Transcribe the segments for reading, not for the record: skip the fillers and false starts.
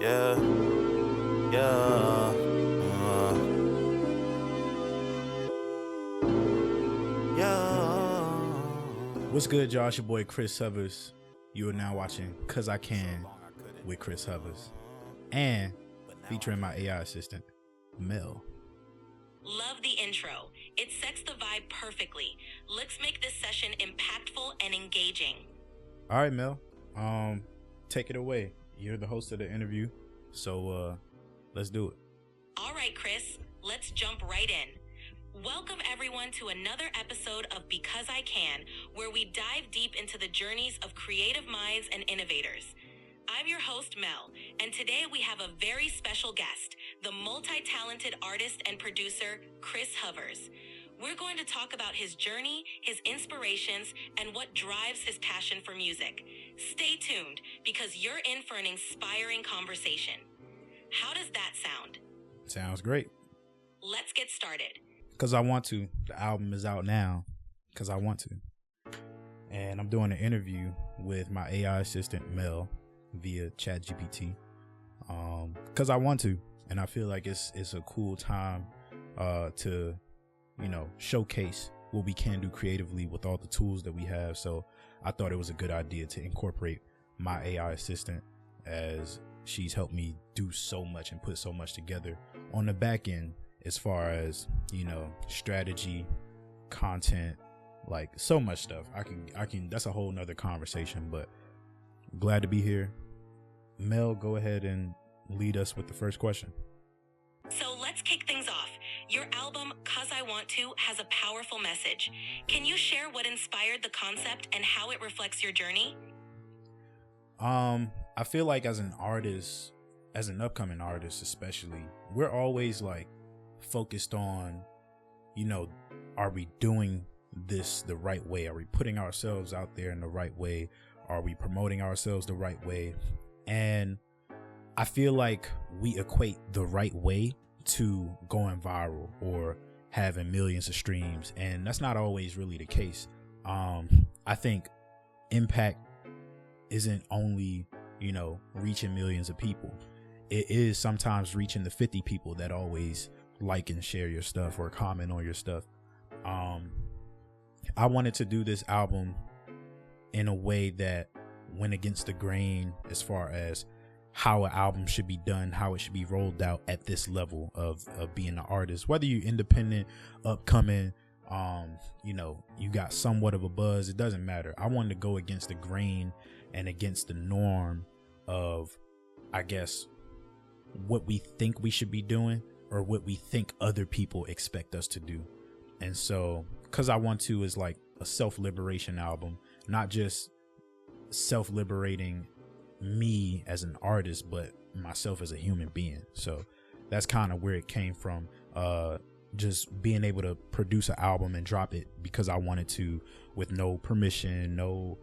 Yeah, yeah, yeah. What's good, y'all? It's your boy Chris Hovers. You are now watching Cause I Can with Chris Hovers and featuring my AI assistant, Mel. Love the intro. It sets the vibe perfectly. Let's make this session impactful and engaging. All right, Mel. Take it away. You're the host of the interview, so let's do it. All right, Chris, let's jump right in. Welcome everyone to another episode of Because I Can, where we dive deep into the journeys of creative minds and innovators. I'm your host, Mel, and today we have a very special guest, the multi-talented artist and producer, Chris Hovers. We're going to talk about his journey, his inspirations, and what drives his passion for music. Stay tuned, because you're in for an inspiring conversation. How does that sound? Sounds great. Let's get started. Cause I want to. The album is out now. Cause I want to. And I'm doing an interview with my AI assistant, Mel, via ChatGPT. Cause I want to. And I feel like it's a cool time to showcase what we can do creatively with all the tools that we have. So I thought it was a good idea to incorporate my AI assistant, as she's helped me do so much and put so much together on the back end, as far as, strategy, content, like so much stuff. I can that's a whole nother conversation, but glad to be here. Mel, go ahead and lead us with the first question. So let's kick things off. Your album, 'Cause I Want To, has a powerful message. Can you share what inspired the concept and how it reflects your journey? I feel like as an artist, as an upcoming artist especially, we're always like focused on, are we doing this the right way? Are we putting ourselves out there in the right way? Are we promoting ourselves the right way? And I feel like we equate the right way to going viral or having millions of streams, and that's not always really the case. I think impact isn't only, reaching millions of people. It is sometimes reaching the 50 people that always like and share your stuff or comment on your stuff. I wanted to do this album in a way that went against the grain as far as how an album should be done, how it should be rolled out at this level of being an artist, whether you're independent, upcoming, you got somewhat of a buzz, it doesn't matter. I wanted to go against the grain and against the norm of, I guess, what we think we should be doing or what we think other people expect us to do. And so, 'Cause I Want To is like a self-liberation album, not just self-liberating me as an artist, but myself as a human being. So that's kind of where it came from. Just being able to produce an album and drop it because I wanted to, with no permission, no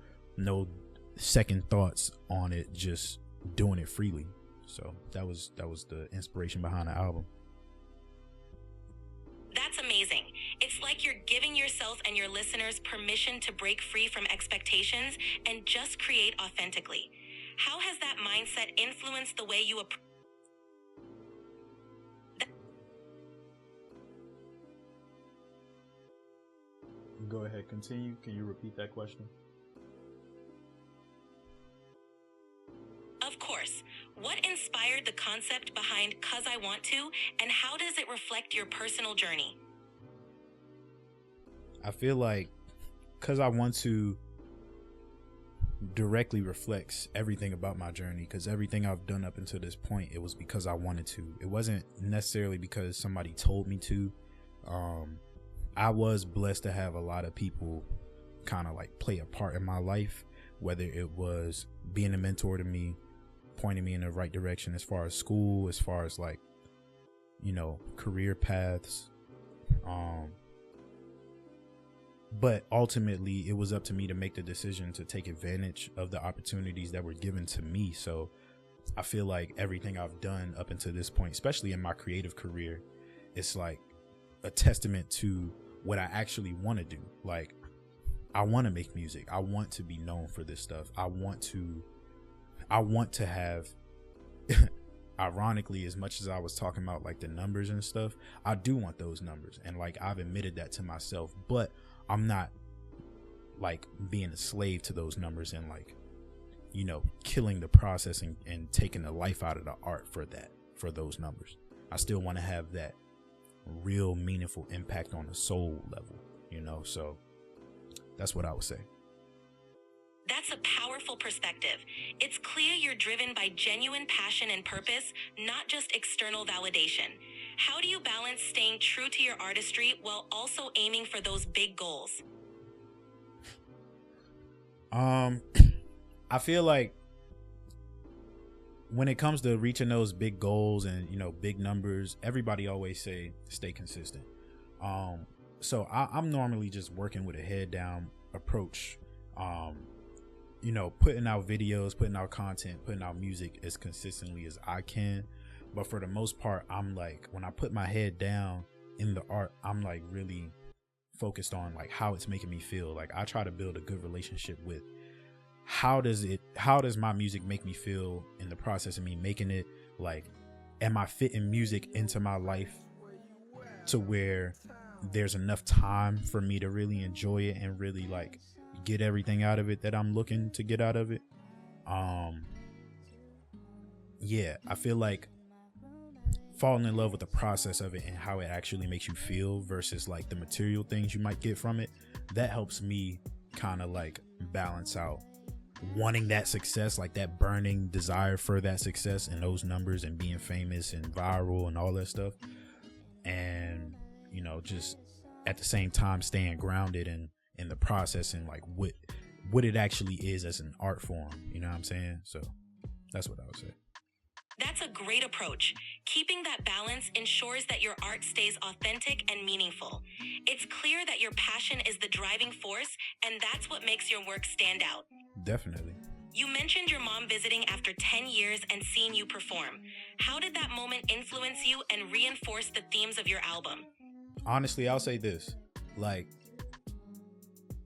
second thoughts on it, just doing it freely. So that was the inspiration behind the album. That's amazing. It's like you're giving yourself and your listeners permission to break free from expectations and just create authentically. How has that mindset influenced the way you approach? Go ahead, continue. Can you repeat that question? Of course. What inspired the concept behind 'Cause I Want To, and how does it reflect your personal journey? I feel like 'Cause I Want To directly reflects everything about my journey, because everything I've done up until this point, it was because I wanted to. It wasn't necessarily because somebody told me to. I was blessed to have a lot of people kind of like play a part in my life, whether it was being a mentor to me, pointing me in the right direction as far as school, as far as like, career paths. But ultimately, it was up to me to make the decision to take advantage of the opportunities that were given to me. So I feel like everything I've done up until this point, especially in my creative career, it's like a testament to what I actually want to do. Like, I want to make music. I want to be known for this stuff. I want to have ironically, as much as I was talking about like the numbers and stuff, I do want those numbers, and like I've admitted that to myself, but I'm not like being a slave to those numbers and like, you know, killing the process and taking the life out of the art for those numbers. I still want to have that real meaningful impact on the soul level, you know. So that's what I would say. That's a powerful perspective. It's clear you're driven by genuine passion and purpose, not just external validation. How do you balance staying true to your artistry while also aiming for those big goals? I feel like when it comes to reaching those big goals and, you know, big numbers, everybody always say stay consistent. So I'm normally just working with a head down approach. You know, putting out videos, putting out content, putting out music as consistently as I can. But for the most part, I'm like, when I put my head down in the art, I'm like really focused on like how it's making me feel. Like I try to build a good relationship with how does my music make me feel in the process of me making it. Like, am I fitting music into my life to where there's enough time for me to really enjoy it and really like get everything out of it that I'm looking to get out of it. Yeah, I feel like falling in love with the process of it and how it actually makes you feel versus like the material things you might get from it, that helps me kind of like balance out wanting that success, like that burning desire for that success and those numbers and being famous and viral and all that stuff, and, you know, just at the same time staying grounded in the process and like what it actually is as an art form, you know what I'm saying? So that's what I would say. That's a great approach. Keeping that balance ensures that your art stays authentic and meaningful. It's clear that your passion is the driving force, and that's what makes your work stand out. Definitely. You mentioned your mom visiting after 10 years and seeing you perform. How did that moment influence you and reinforce the themes of your album? Honestly, I'll say this. Like,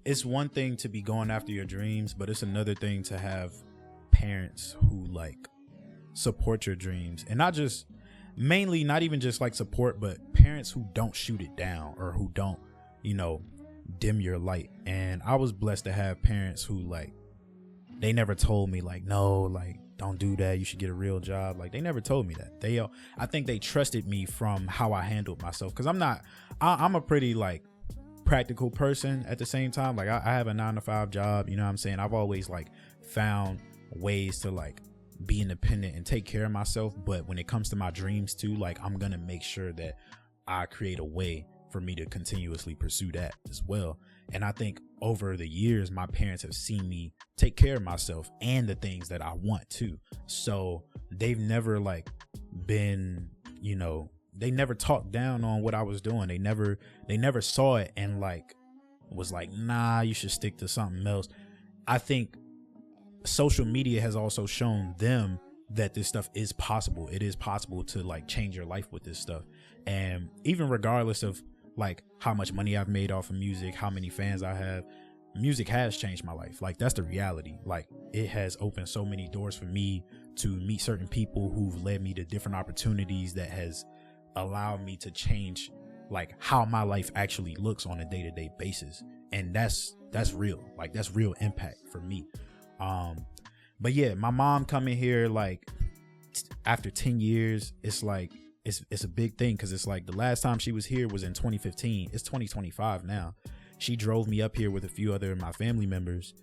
it's one thing to be going after your dreams, but it's another thing to have parents who like support your dreams, and not even just like support, but parents who don't shoot it down or who don't, you know, dim your light. And I was blessed to have parents who like, they never told me like, no, like don't do that, you should get a real job. Like they never told me that. I think they trusted me from how I handled myself, because I'm a pretty like practical person at the same time. Like I have a 9-to-5 job, you know what I'm saying? I've always like found ways to like be independent and take care of myself. But when it comes to my dreams too, like I'm gonna make sure that I create a way for me to continuously pursue that as well. And I think over the years, my parents have seen me take care of myself and the things that I want to. So they've never like been, you know, they never talked down on what I was doing. They never saw it and like was like, nah, you should stick to something else. I think social media has also shown them that this stuff is possible. It is possible to like change your life with this stuff. And even regardless of like how much money I've made off of music, how many fans I have, music has changed my life. Like that's the reality. Like it has opened so many doors for me to meet certain people who've led me to different opportunities that has allowed me to change like how my life actually looks on a day-to-day basis. And that's real. Like that's real impact for me. But yeah, my mom coming here like after 10 years, it's like it's a big thing, because it's like the last time she was here was in 2015. It's 2025 now. She drove me up here with a few other of my family members,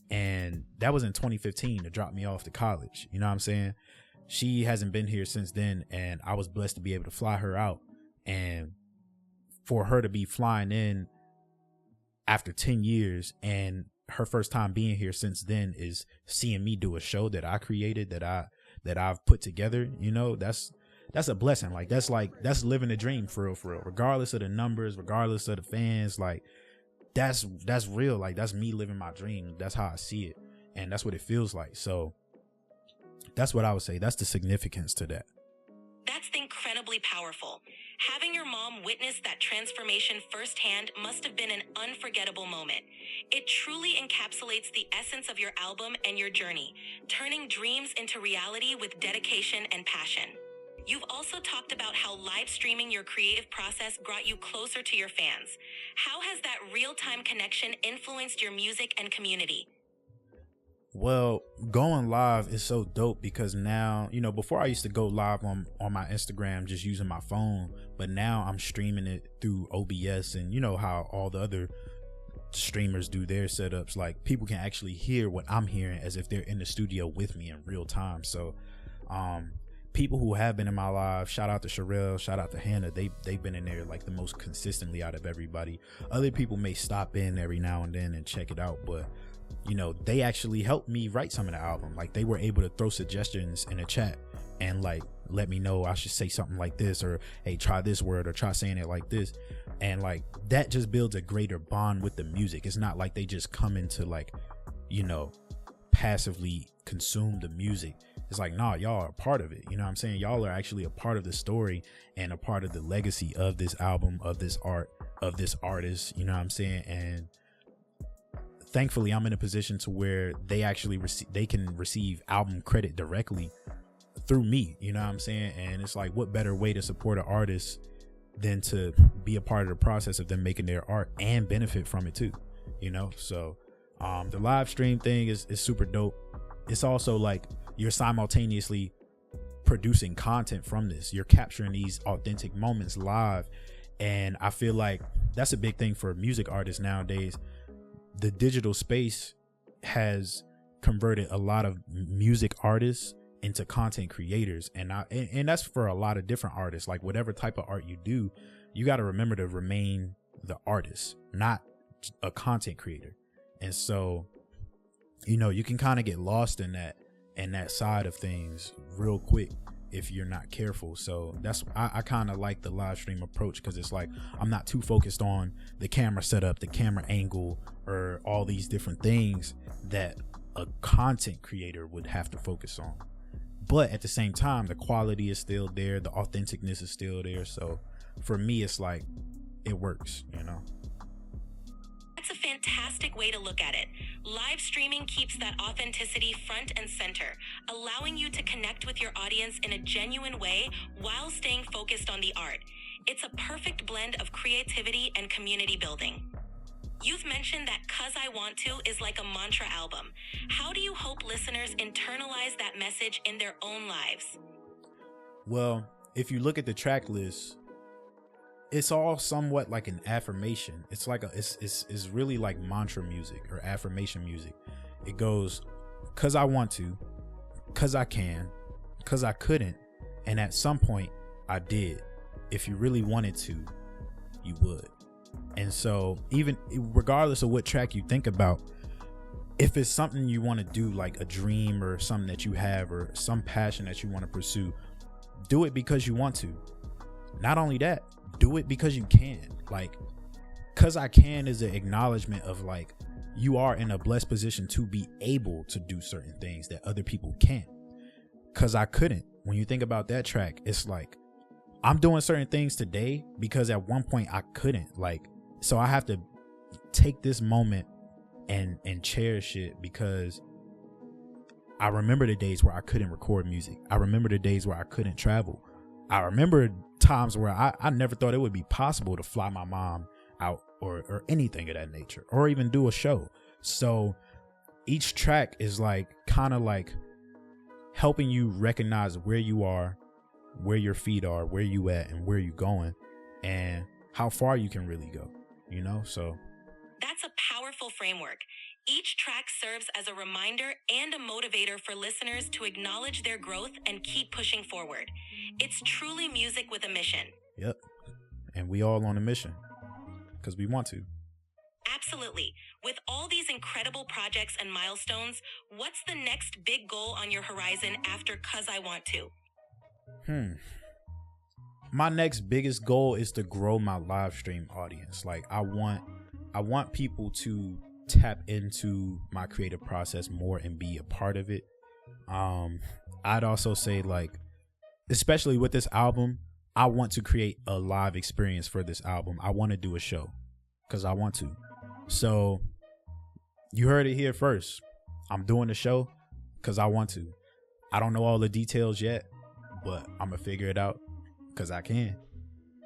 and that was in 2015 to drop me off to college. You know what I'm saying? She hasn't been here since then, and I was blessed to be able to fly her out, and for her to be flying in after 10 years and her first time being here since then is seeing me do a show that I created, that I've put together. You know, that's a blessing. Like that's living the dream for real, regardless of the numbers, regardless of the fans. Like that's real. Like that's me living my dream. That's how I see it, and that's what it feels like. So that's what I would say. That's the significance to that. That's incredibly powerful. Having your mom witness that transformation firsthand must have been an unforgettable moment. It truly encapsulates the essence of your album and your journey. turning dreams into reality with dedication and passion. You've also talked about how live streaming your creative process brought you closer to your fans. How has that real-time connection influenced your music and community? Well, going live is so dope because now, before I used to go live on my Instagram just using my phone, but now I'm streaming it through OBS, and how all the other streamers do their setups. Like, people can actually hear what I'm hearing as if they're in the studio with me in real time. So, people who have been in my live, shout out to Sherelle, shout out to Hannah, they've been in there like the most consistently out of everybody. Other people may stop in every now and then and check it out, but they actually helped me write some of the album. Like, they were able to throw suggestions in the chat and like let me know I should say something like this, or hey, try this word, or try saying it like this. And like, that just builds a greater bond with the music. It's not like they just come into like, passively consume the music. It's like, nah, y'all are a part of it. You know what I'm saying? Y'all are actually a part of the story and a part of the legacy of this album, of this art, of this artist. You know what I'm saying? And thankfully, I'm in a position to where they actually they can receive album credit directly through me. You know what I'm saying? And it's like, what better way to support an artist than to be a part of the process of them making their art and benefit from it too? So the live stream thing is super dope. It's also like, you're simultaneously producing content from this. You're capturing these authentic moments live. And I feel like that's a big thing for music artists nowadays. The digital space has converted a lot of music artists into content creators. And that's for a lot of different artists. Like, whatever type of art you do, you got to remember to remain the artist, not a content creator. And so, you can kind of get lost in that side of things real quick if you're not careful. So that's, I kind of like the live stream approach, because it's like, I'm not too focused on the camera setup, the camera angle, or all these different things that a content creator would have to focus on. But at the same time, the quality is still there, the authenticness is still there. So for me, it's like, it works. That's a fantastic way to look at it. Live streaming keeps that authenticity front and center, allowing you to connect with your audience in a genuine way while staying focused on the art. It's a perfect blend of creativity and community building. You've mentioned that 'Cause I Want To is like a mantra album. How do you hope listeners internalize that message in their own lives? Well, if you look at the track list, it's all somewhat like an affirmation. It's like it's really like mantra music or affirmation music. It goes, 'cause I want to, 'cause I can, 'cause I couldn't, and at some point I did. If you really wanted to, you would. And so, even regardless of what track you think about, if it's something you want to do, like a dream or something that you have or some passion that you want to pursue, do it because you want to. Not only that, do it because you can. Like, 'cause I can is an acknowledgement of like, you are in a blessed position to be able to do certain things that other people can't. 'Cause I couldn't. When you think about that track, it's like, I'm doing certain things today because at one point I couldn't. Like, so I have to take this moment and cherish it, because I remember the days where I couldn't record music. I remember the days where I couldn't travel. I remember times where I never thought it would be possible to fly my mom out or anything of that nature, or even do a show. So each track is like kind of like helping you recognize where you are, where your feet are, where you at, and where you going, and how far you can really go, so. That's a powerful framework. Each track serves as a reminder and a motivator for listeners to acknowledge their growth and keep pushing forward. It's truly music with a mission. Yep. And we all on a mission because we want to. Absolutely. With all these incredible projects and milestones, what's the next big goal on your horizon after 'Cause I Want To? My next biggest goal is to grow my live stream audience. Like, I want people to tap into my creative process more and be a part of it. I'd also say, like, especially with this album, I want to create a live experience for this album. I want to do a show because I want to. So you heard it here first. I'm doing a show. because I want to. I don't know all the details yet, but I'm going to figure it out because I can.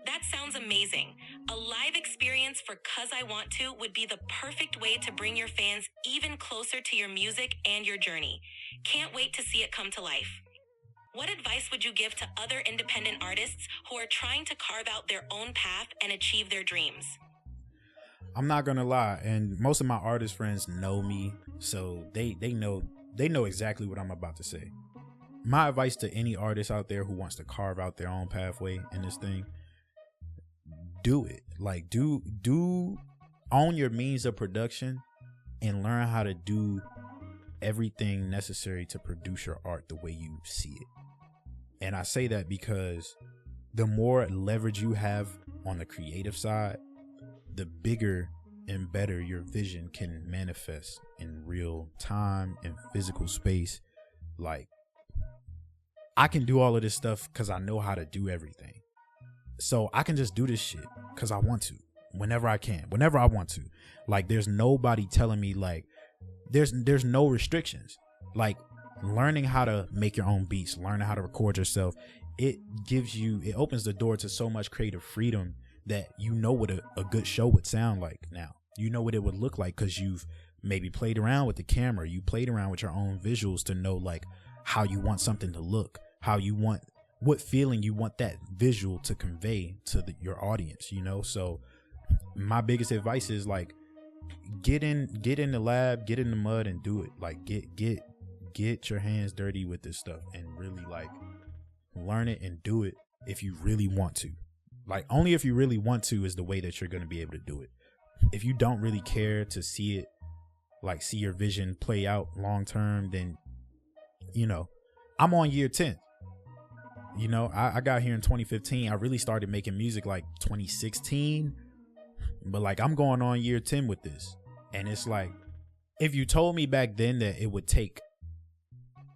That sounds amazing. A live experience for 'Cause I Want To would be the perfect way to bring your fans even closer to your music and your journey. Can't wait to see it come to life. What advice would you give to other independent artists who are trying to carve out their own path and achieve their dreams? I'm not gonna lie, and most of my artist friends know me, so they know exactly what I'm about to say. My advice to any artist out there who wants to carve out their own pathway in this thing: do it. Like, do own your means of production and learn how to do everything necessary to produce your art the way you see it. And I say that because the more leverage you have on the creative side, the bigger and better your vision can manifest in real time and physical space. Like, I can do all of this stuff because I know how to do everything. So I can just do this shit because I want to, whenever I can, whenever I want to. Like, there's nobody telling me, like, there's no restrictions. Like, learning how to make your own beats, learning how to record yourself, it opens the door to so much creative freedom that you know what a good show would sound like now. You know what it would look like because you've maybe played around with the camera. You played around with your own visuals to know, like, how you want something to look, what feeling you want that visual to convey to your audience, you know? So my biggest advice is, like, get in the lab, get in the mud and do it. Like, get your hands dirty with this stuff and really, like, learn it and do it if you really want to. Like, only if you really want to is the way that you're going to be able to do it. If you don't really care to see it, like, see your vision play out long term, then, you know, I'm on year 10. You know, I got here in 2015. I really started making music like 2016, but, like, I'm going on year 10 with this. And it's like, if you told me back then that it would take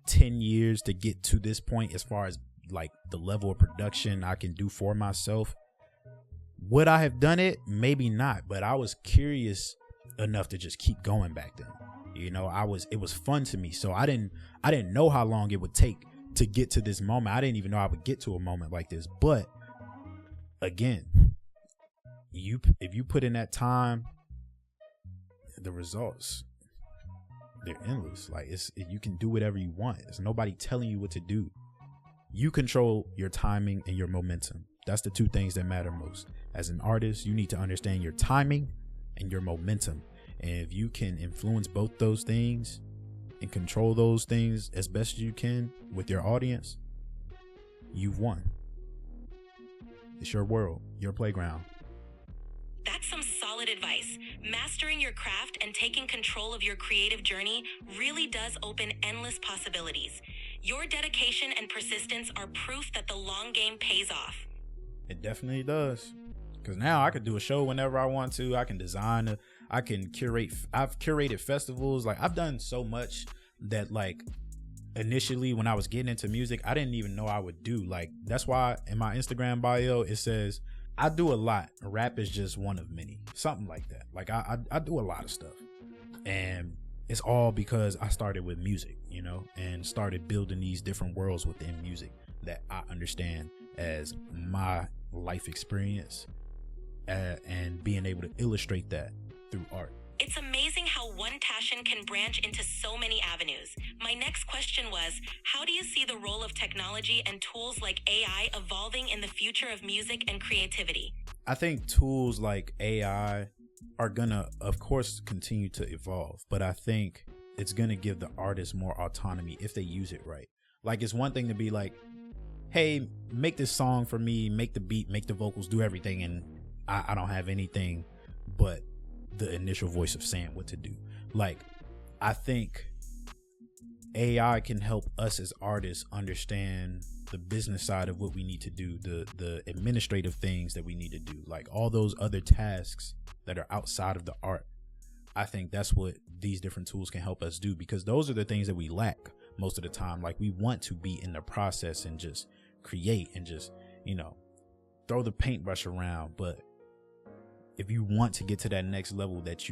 10 years to get to this point, as far as, like, the level of production I can do for myself, would I have done it? Maybe not, but I was curious enough to just keep going back then. You know, it was fun to me. So I didn't know how long it would take to get to this moment. I didn't even know I would get to a moment like this. But again, if you put in that time, the results, they're endless. Like, you can do whatever you want. There's nobody telling you what to do. You control your timing and your momentum. That's the two things that matter most. As an artist, you need to understand your timing and your momentum. And if you can influence both those things and control those things as best as you can with your audience, you've won. It's your world, your playground. That's some solid advice. Mastering your craft and taking control of your creative journey really does open endless possibilities. Your dedication and persistence are proof that the long game pays off. It definitely does. Because now I could do a show whenever I want to. I can design I can curate. I've curated festivals. Like, I've done so much that, like, initially when I was getting into music, I didn't even know I would do. Like, that's why in my Instagram bio, it says, I do a lot. Rap is just one of many. Something like that. Like, I do a lot of stuff. And it's all because I started with music, you know, and started building these different worlds within music that I understand as my life experience, and being able to illustrate that through art. It's amazing how one passion can branch into so many avenues. My next question was, how do you see the role of technology and tools like AI evolving in the future of music and creativity? I think tools like AI are gonna, of course, continue to evolve, but I think it's gonna give the artist more autonomy if they use it right. Like, it's one thing to be like, hey, make this song for me, make the beat, make the vocals, do everything, and I don't have anything but the initial voice of saying what to do. Like, I think AI can help us as artists understand the business side of what we need to do, the administrative things that we need to do, like all those other tasks that are outside of the art. I think that's what these different tools can help us do, because those are the things that we lack most of the time. Like, we want to be in the process and just create and just, you know, throw the paintbrush around. But if you want to get to that next level that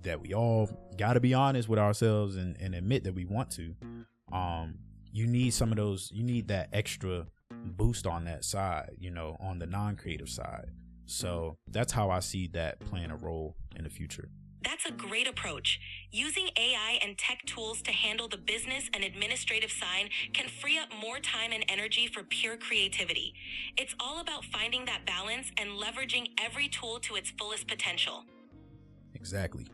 that we all got to be honest with ourselves and admit that we want to, you need some of those, you need that extra boost on that side, you know, on the non-creative side. So that's how I see that playing a role in the future. That's a great approach. Using AI and tech tools to handle the business and administrative side can free up more time and energy for pure creativity. It's all about finding that balance and leveraging every tool to its fullest potential. Exactly.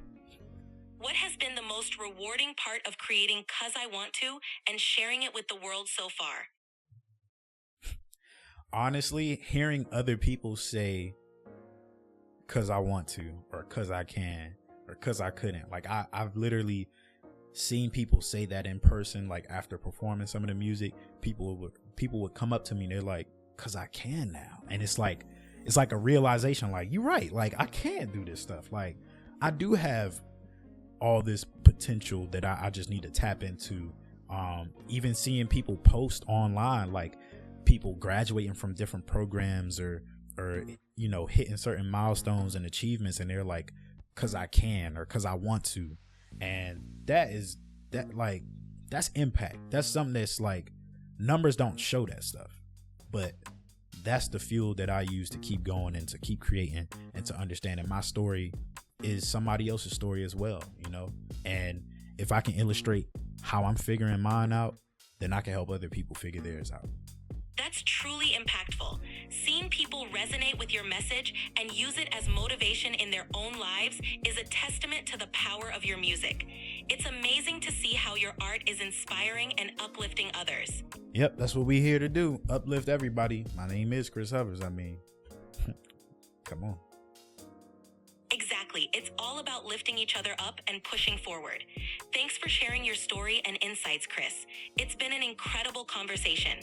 What has been the most rewarding part of creating 'Cause I Want To and sharing it with the world so far? Honestly, hearing other people say 'cause I want to, or 'cause I can, or 'cause I couldn't. Like I've literally seen people say that in person, like after performing some of the music, people would come up to me and they're like, 'cause I can now. And it's like a realization, like, you're right, like I can do this stuff. Like I do have all this potential that I just need to tap into. Even seeing people post online, like people graduating from different programs or you know, hitting certain milestones and achievements, and they're like, 'cause I can, or 'cause I want to. And that's impact. That's something that's like, numbers don't show that stuff, but that's the fuel that I use to keep going and to keep creating, and to understand that my story is somebody else's story as well, you know. And if I can illustrate how I'm figuring mine out, then I can help other people figure theirs out. That's truly impactful. Seeing people resonate with your message and use it as motivation in their own lives is a testament to the power of your music. It's amazing to see how your art is inspiring and uplifting others. Yep, that's what we're here to do. Uplift everybody. My name is Chris Hovers. I mean, come on. Exactly. It's all about lifting each other up and pushing forward. Thanks for sharing your story and insights, Chris. It's been an incredible conversation.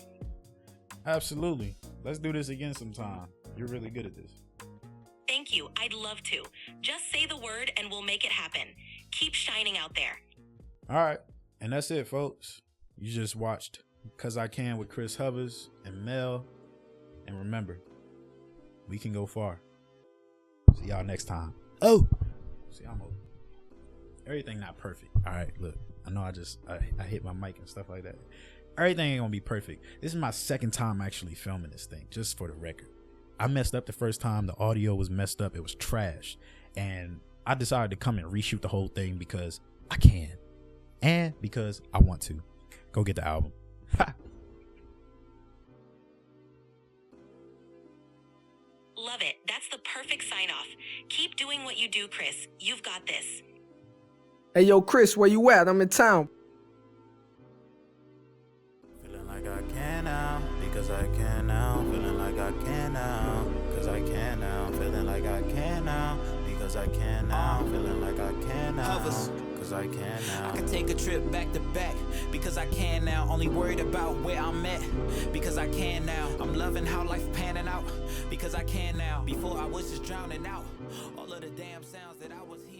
Absolutely. Let's do this again sometime. You're really good at this. Thank you. I'd love to. Just say the word and we'll make it happen. Keep shining out there. All right. And that's it, folks. You just watched 'Cause I Can with Chris Hovers and Mel. And remember, we can go far. See y'all next time. Oh, see, I'm over. Everything not perfect. All right, look. I know I hit my mic and stuff like that. Everything ain't gonna be perfect. This is my second time actually filming this thing, just for the record. I messed up the first time. The audio was messed up. It was trash. And I decided to come and reshoot the whole thing because I can. And because I want to. Go get the album. Ha! Love it. That's the perfect sign off. Keep doing what you do, Chris. You've got this. Hey, yo, Chris, where you at? I'm in town. Feeling like I can now, because I can now. Feeling like I can now, because I can now. Feeling like I can now, because I can now. Feeling like I can now, because I can now. I can take a trip back to back, because I can now. Only worried about where I'm at, because I can now. I'm loving how life panning out, because I can now. Before I was just drowning out all of the damn sounds that I was hearing.